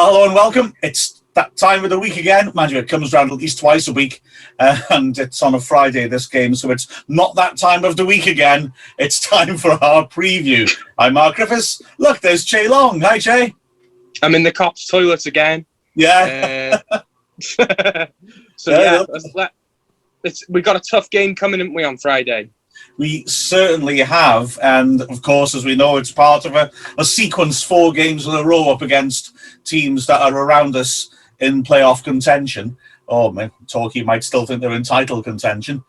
Well, hello and welcome. It's that time of the week again. Mind you, it comes around at least twice a week, and it's on a Friday, this game, so it's not that time of the week again. It's time for our preview. I'm Mark Griffiths. Look, there's Chay Long. Hi, Chay. I'm in the cops' toilets again. Yeah. We got a tough game coming, haven't we, on Friday? We certainly have, and of course, as we know, it's part of a sequence, 4 games in a row up against teams that are around us in playoff contention. Oh man, Torquay might still think they're in title contention.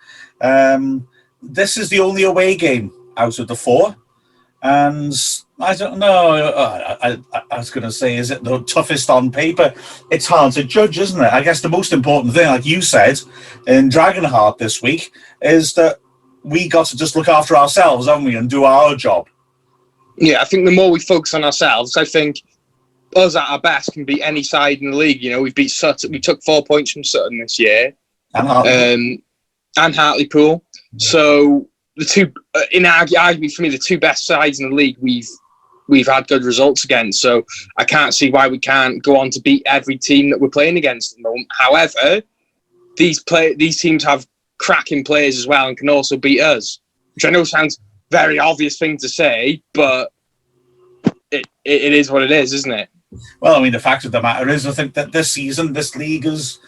This is the only away game out of the 4, and I don't know. I was going to say, is it the toughest on paper? It's hard to judge, isn't it? I guess the most important thing, like you said, in Dragonheart this week, is that we got to just look after ourselves, haven't we, and do our job. Yeah, I think the more we focus on ourselves, I think us at our best can beat any side in the league. You know, we've beat Sutton. We took 4 points from Sutton this year, and Hartlepool. So the two, arguably for me, the 2 best sides in the league, we've had good results against. So I can't see why we can't go on to beat every team that we're playing against at the moment. However, these teams have cracking players as well and can also beat us, which I know sounds very obvious thing to say, but it is what it is, isn't it? Well, I mean, the fact of the matter is, I think that this season, this league has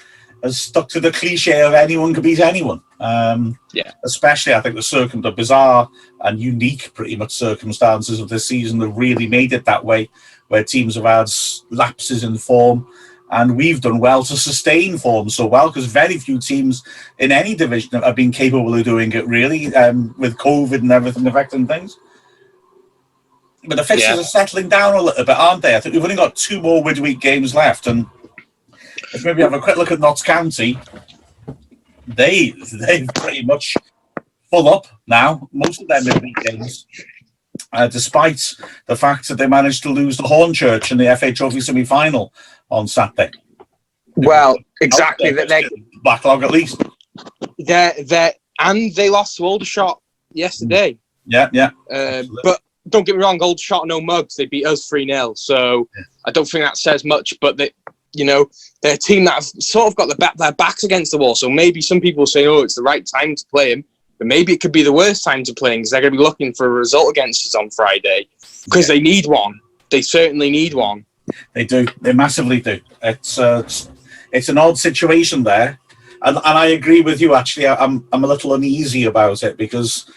stuck to the cliche of anyone can beat anyone. Especially, I think, the bizarre and unique, pretty much, circumstances of this season have really made it that way, where teams have had lapses in form, and we've done well to sustain form so well, because very few teams in any division have been capable of doing it, really, with COVID and everything affecting things. But the fixtures are settling down a little bit, aren't they? I think we've only got 2 more midweek games left, and if maybe have a quick look at Notts County, they've pretty much full up now, most of their midweek games, despite the fact that they managed to lose to Hornchurch in the FA Trophy semi-final on Saturday. Well, exactly. Backlog at least. And they lost to Aldershot yesterday. Yeah. But don't get me wrong, Aldershot are no mugs. They beat us 3-0. So I don't think that says much. But they're a team that have sort of got their backs against the wall. So maybe some people say, oh, it's the right time to play them. But maybe it could be the worst time to play them, because they're going to be looking for a result against us on Friday. Because they need one. They certainly need one. They do. They massively do. It's an odd situation there, and I agree with you. Actually, I'm a little uneasy about it, because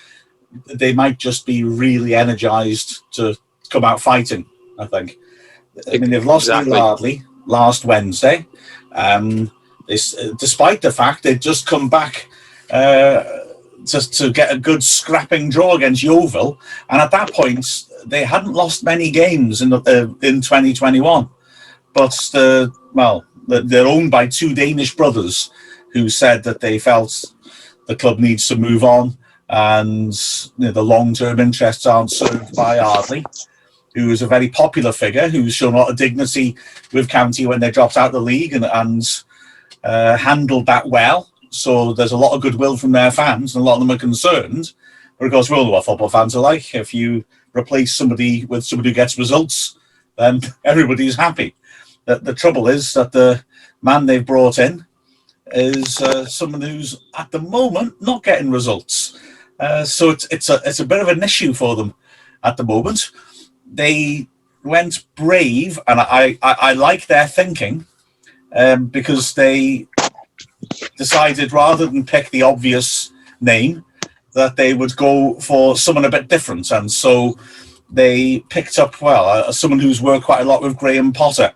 they might just be really energised to come out fighting. I think. I mean, they've lost to Lardley last Wednesday, despite the fact they'd just come back to get a good scrapping draw against Yeovil, and at that point they hadn't lost many games in 2021. But they're owned by 2 Danish brothers who said that they felt the club needs to move on, and the long-term interests aren't served by Ardley, who is a very popular figure, who's shown a lot of dignity with County when they dropped out of the league and handled that well. So there's a lot of goodwill from their fans, and a lot of them are concerned. But of course, we all know what football fans are like. If you replace somebody with somebody who gets results, then everybody's happy. The trouble is that the man they've brought in is someone who's at the moment not getting results. So it's a bit of an issue for them at the moment. They went brave, and I like their thinking, because they decided, rather than pick the obvious name, that they would go for someone a bit different. And so they picked up, someone who's worked quite a lot with Graham Potter.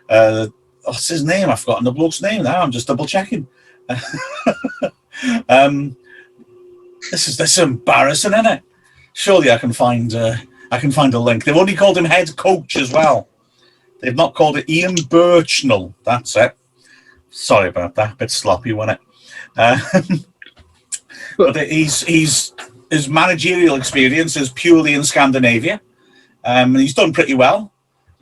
What's his name? I've forgotten the bloke's name now. I'm just double checking. This is embarrassing, isn't it? Surely I can find a link. They've only called him head coach as well. They've not called it Ian Birchnell. That's it. Sorry about that. A bit sloppy, wasn't it? But his managerial experience is purely in Scandinavia. And he's done pretty well.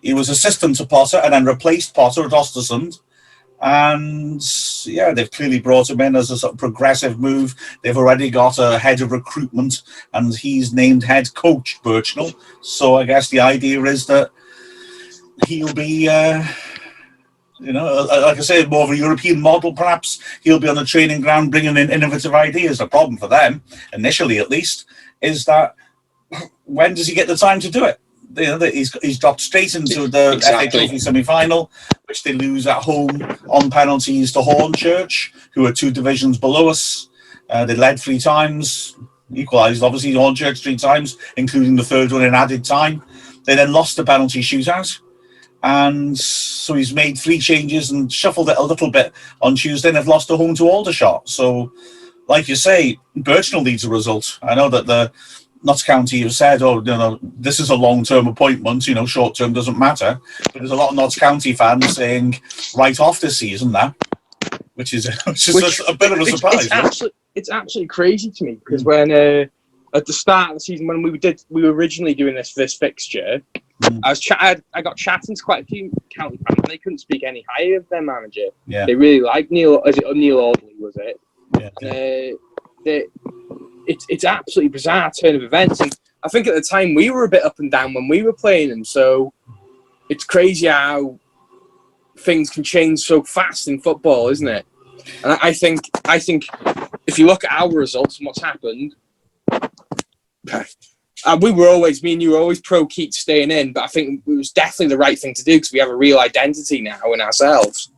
He was assistant to Potter and then replaced Potter at Östersund. And they've clearly brought him in as a sort of progressive move. They've already got a head of recruitment, and he's named head coach Birchnell. So I guess the idea is that he'll be You know, like I say, more of a European model, perhaps. He'll be on the training ground bringing in innovative ideas. The problem for them, initially at least, is that when does he get the time to do it? You know, he's dropped straight into the FA Trophy semi-final, which they lose at home on penalties to Hornchurch, who are 2 divisions below us. They led 3 times, equalised, obviously, Hornchurch 3 times, including the 3rd one in added time. They then lost the penalty shootout. And so he's made 3 changes and shuffled it a little bit on Tuesday and have lost a home to Aldershot. So, like you say, Birchnell needs a result. I know that the Notts County have said, oh, you know, this is a long-term appointment, you know, short-term doesn't matter. But there's a lot of Notts County fans saying, right off this season now, which is a bit of a surprise. It's absolutely crazy to me, because when at the start of the season, when we were originally doing this fixture, I got chatting to quite a few county fans, and they couldn't speak any higher of their manager. Yeah. They really liked Neil Audley, was it? Yeah. It's absolutely bizarre turn of events, and I think at the time we were a bit up and down when we were playing them. So it's crazy how things can change so fast in football, isn't it? And I think if you look at our results and what's happened, we were always, me and you were always pro Keats staying in, but I think it was definitely the right thing to do because we have a real identity now in ourselves.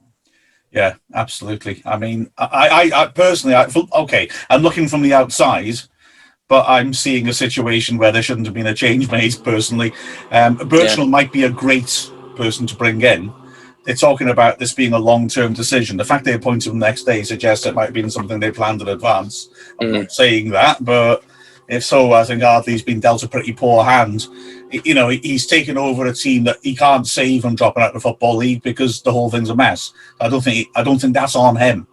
Yeah, absolutely. I mean, I personally, I'm looking from the outside, but I'm seeing a situation where there shouldn't have been a change made, personally. Birchnell might be a great person to bring in. They're talking about this being a long-term decision. The fact they appointed him the next day suggests it might have been something they planned in advance. I'm not saying that, but if so, I think Ardley's been dealt a pretty poor hand. You know, he's taken over a team that he can't save from dropping out of the Football League because the whole thing's a mess. I don't think that's on him.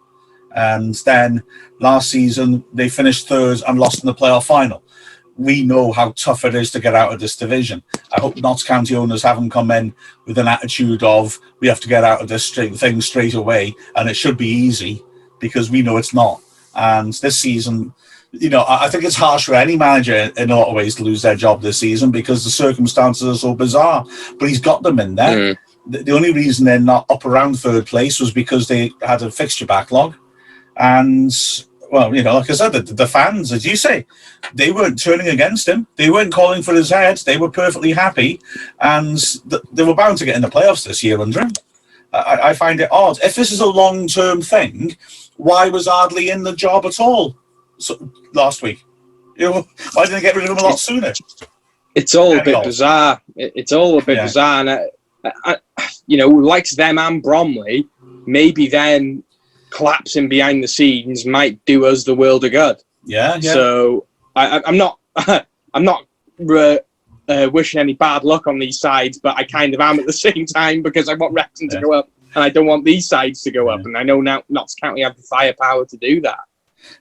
And then last season, they finished 3rd and lost in the playoff final. We know how tough it is to get out of this division. I hope Notts County owners haven't come in with an attitude of, we have to get out of this thing straight away, and it should be easy, because we know it's not. And this season, you know, I think it's harsh for any manager in a lot of ways to lose their job this season because the circumstances are so bizarre. But he's got them in there. The only reason they're not up around 3rd place was because they had a fixture backlog. And, well, you know, like I said, the fans, as you say, they weren't turning against him. They weren't calling for his head. They were perfectly happy. And they were bound to get in the playoffs this year under him. I find it odd. If this is a long-term thing, why was Ardley in the job at all last week? You know, why didn't they get rid of him a lot sooner? It's all a bit bizarre. It's all a bit bizarre. And, you know, likes them and Bromley, maybe then collapsing behind the scenes might do us the world of good. Yeah. So I'm not wishing any bad luck on these sides, but I kind of am at the same time because I want Wrexham to go up and I don't want these sides to go up. And I know now Notts County have the firepower to do that.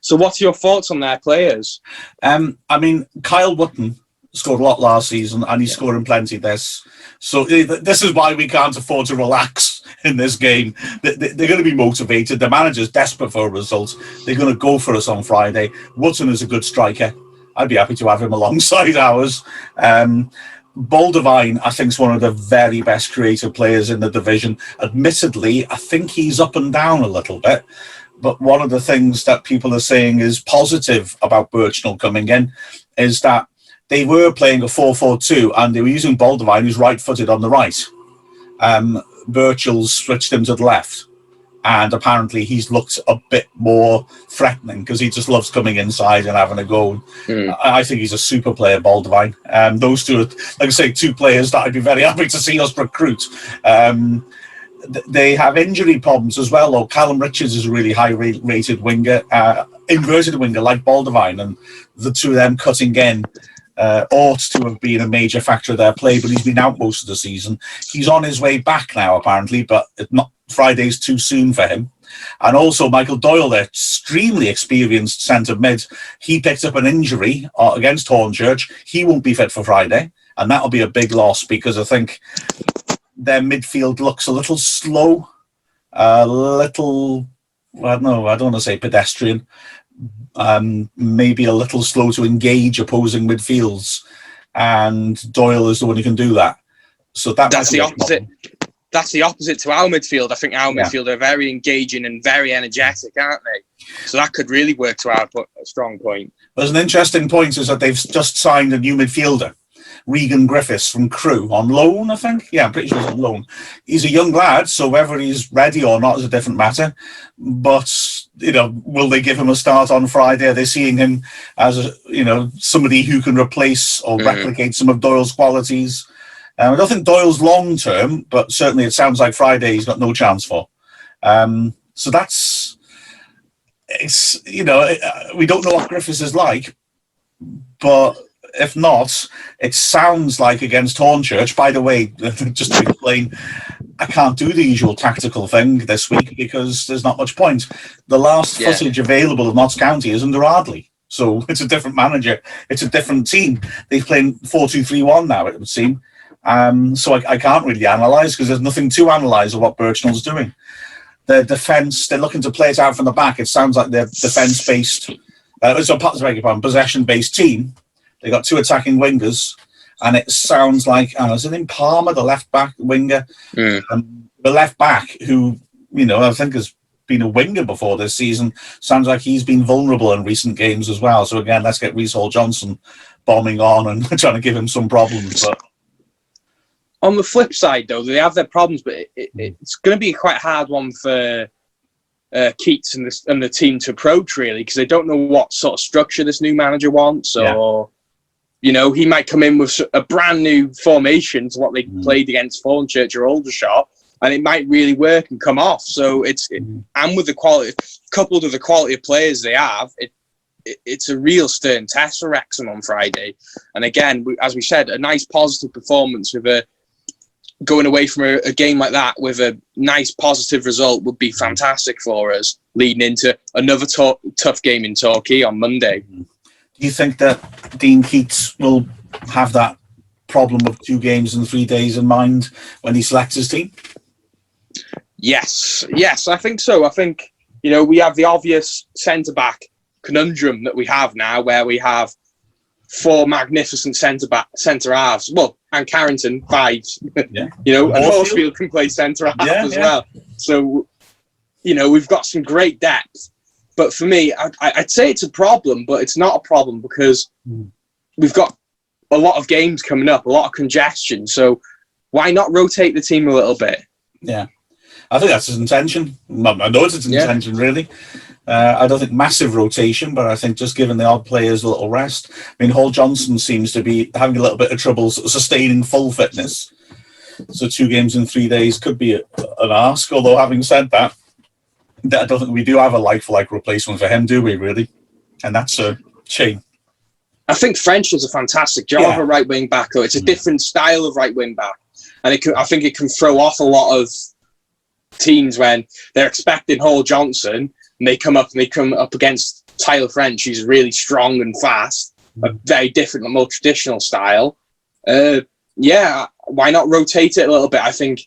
So what's your thoughts on their players? I mean, Kyle Wotton scored a lot last season and he's scoring plenty this. So this is why we can't afford to relax in this game. They're going to be motivated. The manager's desperate for a result. They're going to go for us on Friday. Wotton is a good striker. I'd be happy to have him alongside ours. Baldovine, I think, is one of the very best creative players in the division. Admittedly, I think he's up and down a little bit. But one of the things that people are saying is positive about Birchnell coming in is that they were playing a 4-4-2 and they were using Baldovine, who's right-footed, on the right. Birchall's switched him to the left. And apparently he's looked a bit more threatening because he just loves coming inside and having a go. I think he's a super player, Baldovine. Those two are, like I say, 2 players that I'd be very happy to see us recruit. They have injury problems as well, though. Callum Richards is a really high-rated winger, inverted winger like Baldovine, and the 2 of them cutting in ought to have been a major factor of their play, but he's been out most of the season. He's on his way back now, apparently, but Friday's too soon for him. And also Michael Doyle, their extremely experienced centre mid, he picked up an injury against Hornchurch. He won't be fit for Friday, and that'll be a big loss because I think their midfield looks a little slow, a little, I don't want to say pedestrian, maybe a little slow to engage opposing midfields, and Doyle is the one who can do that. So that's the opposite. that's the opposite to our midfield. I think our midfield are very engaging and very energetic, aren't they? So that could really work to our strong point. There's an interesting point is that they've just signed a new midfielder, Regan Griffiths from Crewe, on loan, I think. Yeah, I'm pretty sure he's on loan. He's a young lad, so whether he's ready or not is a different matter. But, will they give him a start on Friday? Are they seeing him as, somebody who can replace or replicate some of Doyle's qualities? I don't think Doyle's long-term, but certainly it sounds like Friday he's got no chance for. So we don't know what Griffiths is like, but if not, it sounds like against Hornchurch. By the way, just to explain, I can't do the usual tactical thing this week because there's not much point. The last footage available of Notts County is under Ardley. So it's a different manager. It's a different team. They're playing 4-2-3-1 now, it would seem. So I can't really analyse because there's nothing to analyse of what Birchnell's doing. Their defence, they're looking to play it out from the back. It sounds like they're defence-based, possession-based team. They got two attacking wingers, and it sounds like, is it in Palmer, the left-back winger? The left-back, who, I think has been a winger before this season, sounds like he's been vulnerable in recent games as well. So again, let's get Reece Hall-Johnson bombing on and trying to give him some problems. But on the flip side, though, they have their problems, but it's going to be quite a hard one for Keats and the team to approach, really, because they don't know what sort of structure this new manager wants, or he might come in with a brand new formation to what they played against Hornchurch or Aldershot, and it might really work and come off. So and with the quality, coupled with the quality of players they have, it's a real stern test for Wrexham on Friday. And again, as we said, a nice positive performance with going away from a game like that with a nice positive result would be fantastic for us, leading into another tough game in Torquay on Monday. Do you think that Dean Keats will have that problem of 2 games in 3 days in mind when he selects his team? Yes, I think so. I think, we have the obvious centre-back conundrum that we have now, where we have 4 magnificent centre halves. Well, and Carrington 5. And Horsfield can play centre half as well. So, we've got some great depth. But for me, I'd say it's a problem, but it's not a problem because we've got a lot of games coming up, a lot of congestion. So why not rotate the team a little bit? Yeah. I think that's his intention. I know it's his intention, really. I don't think massive rotation, but I think just giving the odd players a little rest. I mean, Hall-Johnson seems to be having a little bit of trouble sustaining full fitness. So 2 games in 3 days could be an ask. Although, having said that, I don't think we do have a like-for-like replacement for him, do we, really? And that's a shame. I think French does a fantastic job of a right-wing back, though. It's a different style of right-wing back. And I think it can throw off a lot of teams when they're expecting Hall-Johnson and they come up against Tyler French, who's really strong and fast, a very different, more traditional style. Why not rotate it a little bit? I think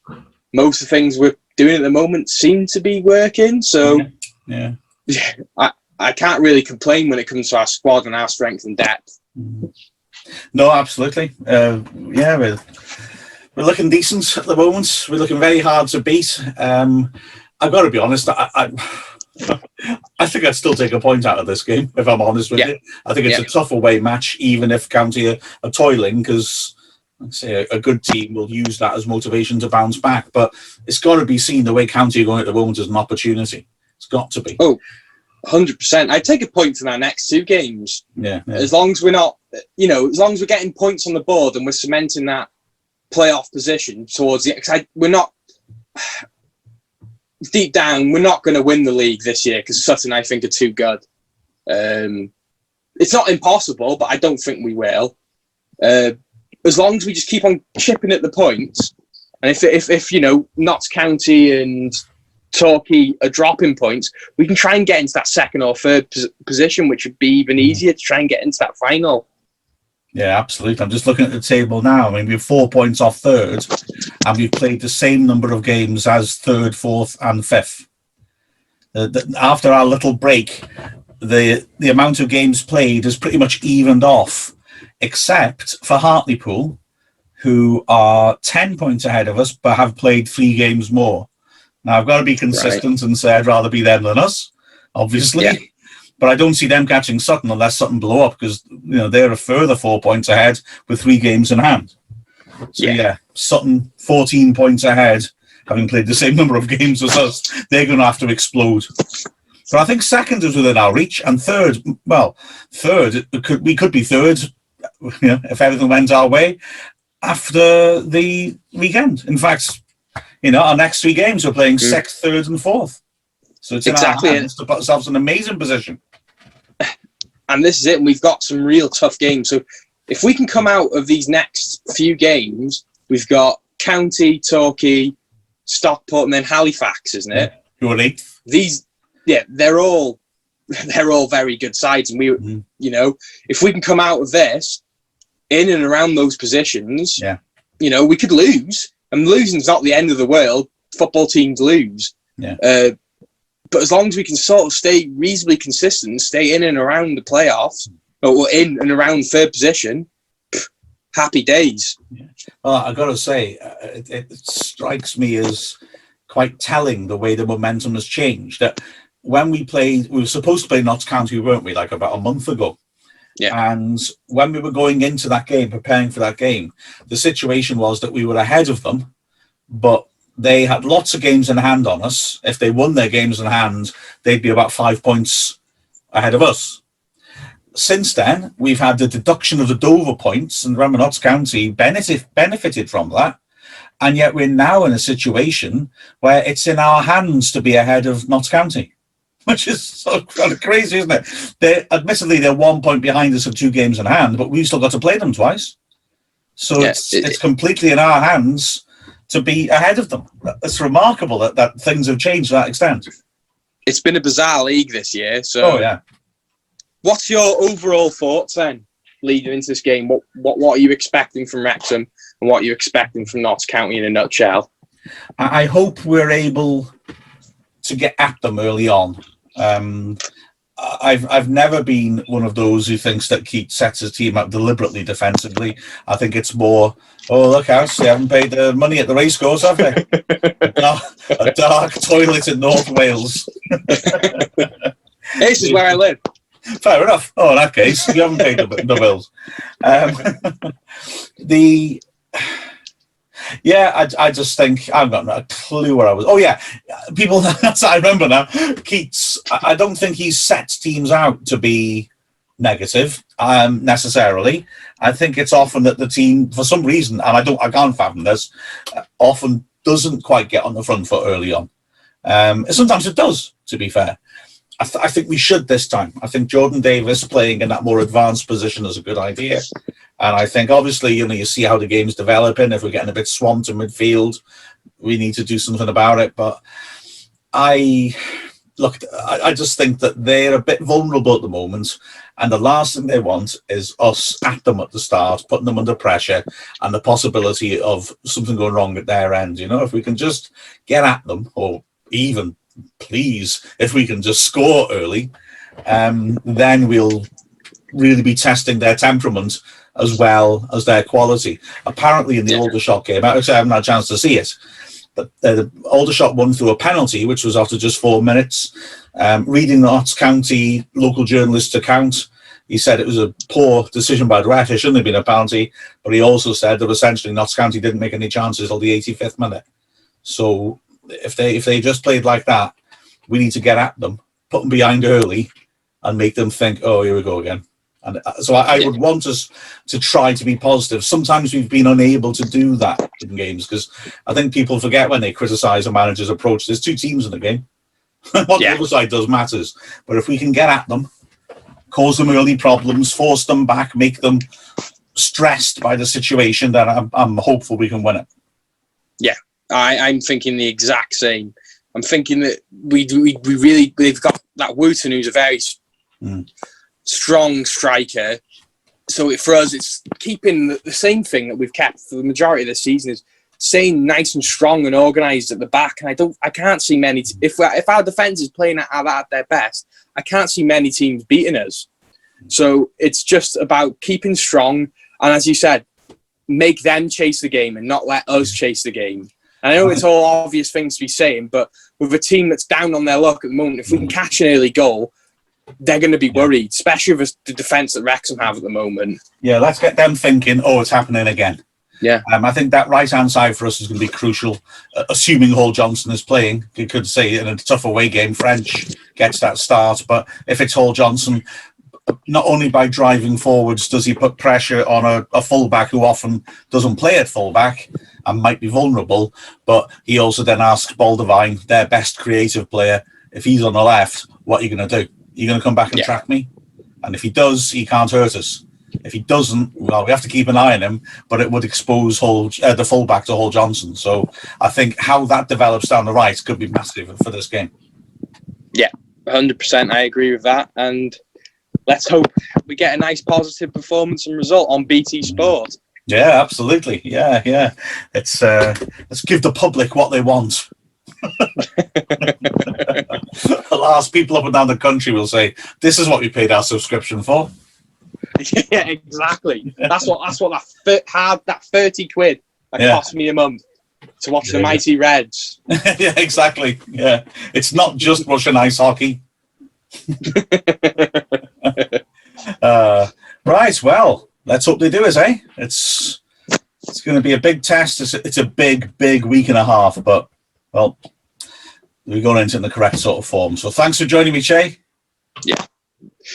most of the things we're doing at the moment seem to be working. So I can't really complain when it comes to our squad and our strength and depth. No, absolutely. We're looking decent at the moment. We're looking very hard to beat. I've got to be honest, I think I'd still take a point out of this game, if I'm honest with you. I think it's a tough away match, even if County are toiling, because I'd say a good team will use that as motivation to bounce back. But it's got to be seen the way County are going at the moment as an opportunity. It's got to be. Oh, 100%. I'd take a point from our next 2 games. Yeah. As long as we're not, as long as we're getting points on the board and we're cementing that playoff position towards the... we're not... Deep down, we're not going to win the league this year because Sutton, I think, are too good. It's not impossible, but I don't think we will. As long as we just keep on chipping at the points, and if Notts County and Torquay are dropping points, we can try and get into that second or third position, which would be even easier to try and get into that final. Yeah, absolutely. I'm just looking at the table now. I mean, we have 4 points off third, and we've played the same number of games as third, fourth, and fifth. After our little break, the amount of games played is pretty much evened off, except for Hartlepool, who are 10 points ahead of us, but have played 3 games more. Now, I've got to be consistent and say I'd rather be them than us, obviously. Yeah. But I don't see them catching Sutton unless Sutton blow up, because they're a further 4 points ahead with 3 games in hand. So, Sutton 14 points ahead, having played the same number of games as us. They're going to have to explode. But I think second is within our reach, and third, we could be third, if everything went our way after the weekend. In fact, our next 3 games we're playing 6th, 3rd, and 4th. So it's in our hands to put ourselves in an amazing position. And this is it. And we've got some real tough games. So if we can come out of these next few games, we've got County, Torquay, Stockport, and then Halifax, isn't it? Who are 8th? They're all very good sides, and we, if we can come out of this in and around those positions, we could lose, and losing's not the end of the world. Football teams lose, but as long as we can sort of stay reasonably consistent, stay in and around the playoffs, or in and around 3rd position, happy days. Well, I got to say, it strikes me as quite telling the way the momentum has changed. That when we were supposed to play Notts County, weren't we, like about a month ago? Yeah. And when we were going into that game, preparing for that game, the situation was that we were ahead of them, but they had lots of games in hand on us. If they won their games in hand, they'd be about 5 points ahead of us. Since then, we've had the deduction of the Dover points, and remember, Notts County benefited from that. And yet we're now in a situation where it's in our hands to be ahead of Notts County, which is sort of kind of crazy, isn't it? Admittedly, they're 1 point behind us of 2 games in hand, but we've still got to play them twice. So it's completely in our hands to be ahead of them. It's remarkable that things have changed to that extent. It's been a bizarre league this year. So, what's your overall thoughts then, leading into this game? What are you expecting from Wrexham, and what are you expecting from Notts County in a nutshell? I hope we're able to get at them early on. I've never been one of those who thinks that Keats sets his team up deliberately defensively. I think it's more, look out, they haven't paid the money at the racecourse, have they? a dark toilet in North Wales. This is where I live. Fair enough. In that case, you haven't paid the bills. I just think I've got a clue where I was. People. I remember now. Keats. I don't think he sets teams out to be negative necessarily. I think it's often that the team, for some reason, and I can't fathom this, often doesn't quite get on the front foot early on. Sometimes it does, to be fair. I think we should this time. I think Jordan Davis playing in that more advanced position is a good idea. And I think, obviously, you see how the game's developing. If we're getting a bit swamped in midfield, we need to do something about it. But I just think that they're a bit vulnerable at the moment. And the last thing they want is us at them at the start, putting them under pressure, and the possibility of something going wrong at their end. If we can just get at them, or even, please, if we can just score early, then we'll really be testing their temperament as well as their quality. Apparently in the Aldershot game, I haven't had a chance to see it, but the Aldershot won through a penalty, which was after just 4 minutes. Reading the Notts County local journalist account, he said it was a poor decision by the ref. It shouldn't have been a penalty, but he also said that essentially Notts County didn't make any chances till the 85th minute. So if they just played like that, we need to get at them, put them behind early, and make them think, here we go again. And so I would want us to try to be positive. Sometimes we've been unable to do that in games, because I think people forget when they criticise a manager's approach. There's 2 teams in the game. What the other side does matters. But if we can get at them, cause them early problems, force them back, make them stressed by the situation, then I'm hopeful we can win it. Yeah, I'm thinking the exact same. I'm thinking that we've got that Wooten, who's a very strong striker. So for us, it's keeping the same thing that we've kept for the majority of the season, is staying nice and strong and organised at the back. And I can't see many. If our defence is playing at their best, I can't see many teams beating us. So it's just about keeping strong. And as you said, make them chase the game and not let us chase the game. And I know it's all obvious things to be saying, but with a team that's down on their luck at the moment, if we can catch an early goal, they're going to be worried, especially with the defence that Wrexham have at the moment. Yeah, let's get them thinking, oh, it's happening again. Yeah. I think that right-hand side for us is going to be crucial, assuming Hall Johnson is playing. You could say in a tough away game, French gets that start, but if it's Hall Johnson, not only by driving forwards does he put pressure on a fullback who often doesn't play at fullback and might be vulnerable, but he also then asks Baldovine, their best creative player, if he's on the left, what are you going to do? You're going to come back and track me? And if he does, he can't hurt us. If he doesn't, well, we have to keep an eye on him, but it would expose the fullback to Hall Johnson. So I think how that develops down the right could be massive for this game. Yeah, 100%. I agree with that. And let's hope we get a nice positive performance and result on BT Sport. Yeah, absolutely. Yeah. Let's give the public what they want. Alas, people up and down the country will say, "This is what we paid our subscription for." Yeah, exactly. That's what that 30 quid that cost me a month to watch the mighty Reds. Yeah, exactly. Yeah, it's not just Russian ice hockey. Right. Well, let's hope they do it. It's going to be a big test. It's a big week and a half, but well, we're going into it in the correct sort of form. So thanks for joining me, Chay. Yeah.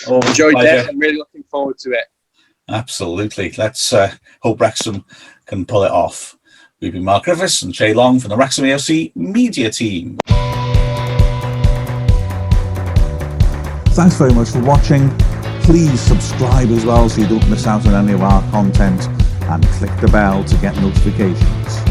Enjoyed it. I'm really looking forward to it. Absolutely. Let's hope Wrexham can pull it off. We've been Mark Griffiths and Chay Long from the Wrexham AFC media team. Thanks very much for watching. Please subscribe as well so you don't miss out on any of our content, and click the bell to get notifications.